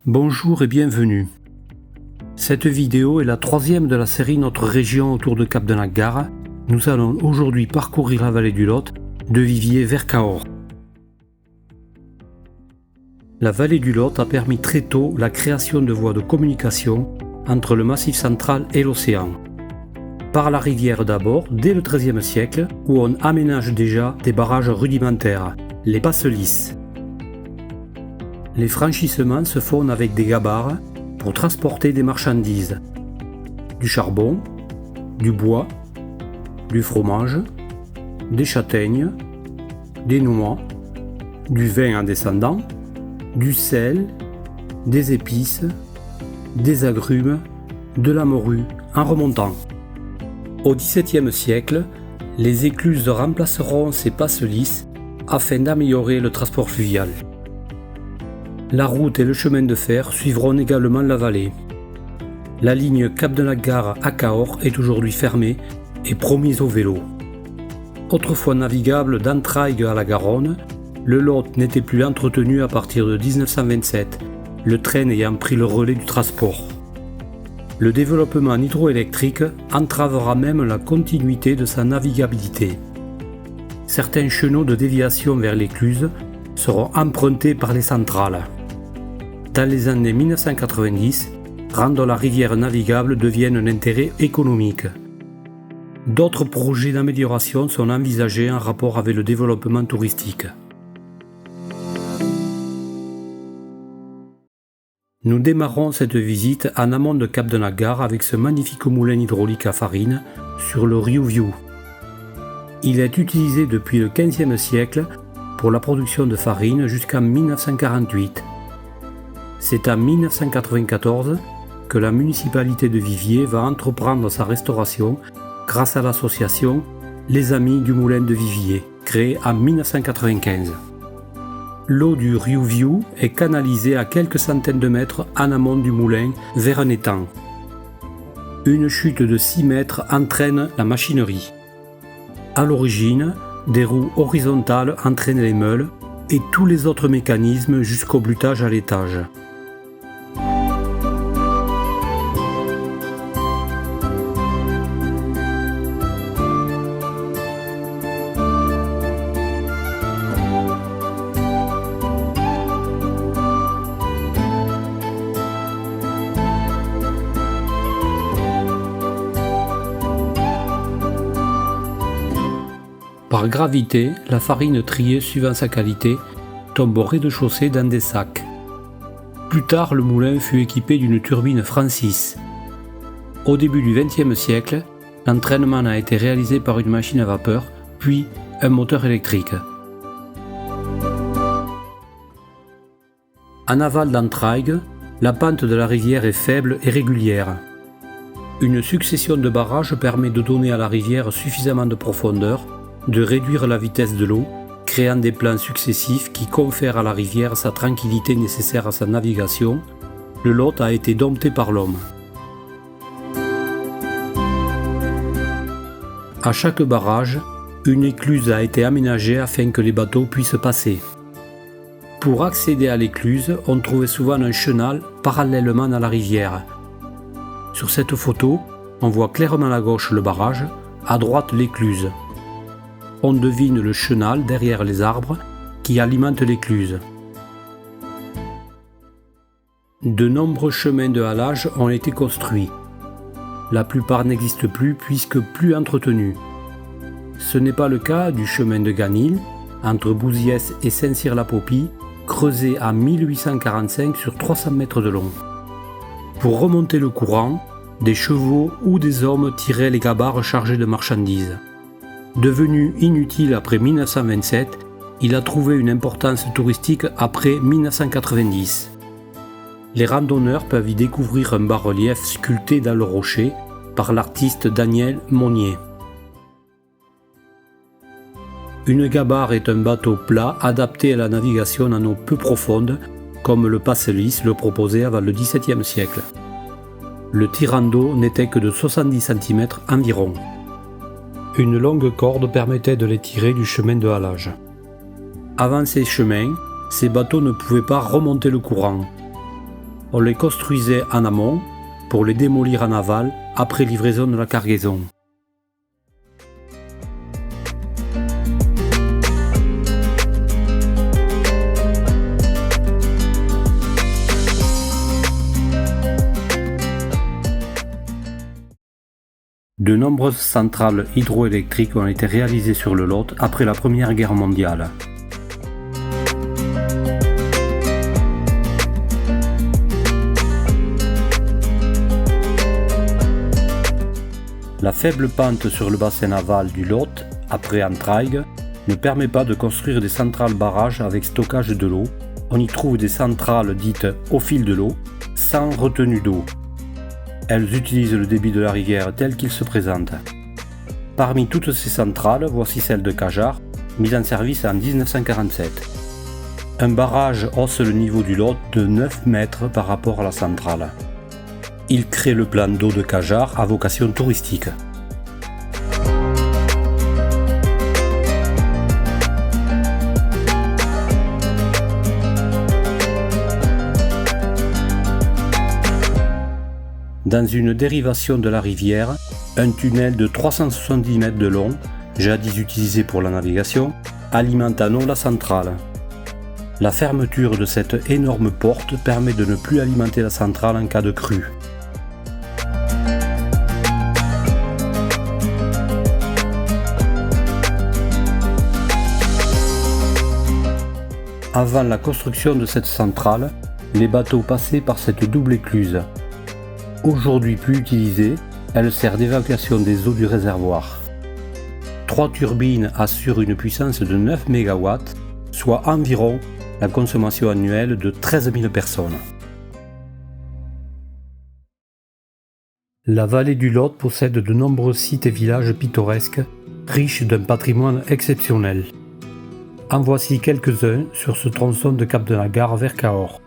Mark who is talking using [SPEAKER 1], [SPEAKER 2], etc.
[SPEAKER 1] Bonjour et bienvenue. Cette vidéo est la troisième de la série Notre région autour de Cap-de-Nacgar. Nous allons aujourd'hui parcourir la vallée du Lot, de Viviers vers Cahors. La vallée du Lot a permis très tôt la création de voies de communication entre le Massif central et l'océan. Par la rivière d'abord, dès le XIIIe siècle, où on aménage déjà des barrages rudimentaires, les passelisses. Les franchissements se font avec des gabarres pour transporter des marchandises, du charbon, du bois, du fromage, des châtaignes, des noix, du vin en descendant, du sel, des épices, des agrumes, de la morue en remontant. Au XVIIe siècle, les écluses remplaceront ces passelisses afin d'améliorer le transport fluvial. La route et le chemin de fer suivront également la vallée. La ligne Cap-de-Nacgar à Cahors est aujourd'hui fermée et promise au vélo. Autrefois navigable d'Entraigues à la Garonne, le Lot n'était plus entretenu à partir de 1927, le train ayant pris le relais du transport. Le développement hydroélectrique entravera même la continuité de sa navigabilité. Certains chenaux de déviation vers l'écluse seront empruntés par les centrales. Dans les années 1990, rendre la rivière navigable devienne un intérêt économique. D'autres projets d'amélioration sont envisagés en rapport avec le développement touristique. Nous démarrons cette visite en amont de Cap-de-Nacgar avec ce magnifique moulin hydraulique à farine sur le Riu Viu. Il est utilisé depuis le XVe siècle pour la production de farine jusqu'en 1948. C'est en 1994 que la municipalité de Viviers va entreprendre sa restauration grâce à l'association Les Amis du Moulin de Viviers, créée en 1995. L'eau du Riu Viu est canalisée à quelques centaines de mètres en amont du moulin vers un étang. Une chute de 6 mètres entraîne la machinerie. À l'origine, des roues horizontales entraînent les meules et tous les autres mécanismes jusqu'au blutage à l'étage. Par gravité, la farine triée suivant sa qualité tombe au rez-de-chaussée dans des sacs. Plus tard, le moulin fut équipé d'une turbine Francis. Au début du XXe siècle, l'entraînement a été réalisé par une machine à vapeur, puis un moteur électrique. En aval d'Entraigues, la pente de la rivière est faible et régulière. Une succession de barrages permet de donner à la rivière suffisamment de profondeur, de réduire la vitesse de l'eau, créant des plans successifs qui confèrent à la rivière sa tranquillité nécessaire à sa navigation. Le Lot a été dompté par l'homme. À chaque barrage, une écluse a été aménagée afin que les bateaux puissent passer. Pour accéder à l'écluse, on trouvait souvent un chenal parallèlement à la rivière. Sur cette photo, on voit clairement à gauche le barrage, à droite l'écluse. On devine le chenal derrière les arbres qui alimentent l'écluse. De nombreux chemins de halage ont été construits. La plupart n'existent plus puisque plus entretenus. Ce n'est pas le cas du chemin de Ganil, entre Bouziès et Saint-Cyr-la-Popie, creusé en 1845 sur 300 mètres de long. Pour remonter le courant, des chevaux ou des hommes tiraient les gabarres chargées de marchandises. Devenu inutile après 1927, il a trouvé une importance touristique après 1990. Les randonneurs peuvent y découvrir un bas-relief sculpté dans le rocher par l'artiste Daniel Monnier. Une gabarre est un bateau plat adapté à la navigation en eau peu profonde, comme le passelis le proposait avant le XVIIe siècle. Le tirant d'eau n'était que de 70 cm environ. Une longue corde permettait de les tirer du chemin de halage. Avant ces chemins, ces bateaux ne pouvaient pas remonter le courant. On les construisait en amont pour les démolir en aval après livraison de la cargaison. De nombreuses centrales hydroélectriques ont été réalisées sur le Lot après la Première Guerre mondiale. La faible pente sur le bassin aval du Lot, après Entraigues, ne permet pas de construire des centrales barrages avec stockage de l'eau. On y trouve des centrales dites au fil de l'eau, sans retenue d'eau. Elles utilisent le débit de la rivière tel qu'il se présente. Parmi toutes ces centrales, voici celle de Cajarc, mise en service en 1947. Un barrage hausse le niveau du Lot de 9 mètres par rapport à la centrale. Il crée le plan d'eau de Cajarc à vocation touristique. Dans une dérivation de la rivière, un tunnel de 370 mètres de long, jadis utilisé pour la navigation, alimente en eau la centrale. La fermeture de cette énorme porte permet de ne plus alimenter la centrale en cas de crue. Avant la construction de cette centrale, les bateaux passaient par cette double écluse. Aujourd'hui plus utilisée, elle sert d'évacuation des eaux du réservoir. 3 turbines assurent une puissance de 9 MW, soit environ la consommation annuelle de 13 000 personnes. La vallée du Lot possède de nombreux sites et villages pittoresques, riches d'un patrimoine exceptionnel. En voici quelques-uns sur ce tronçon de Cap de la Gare vers Cahors.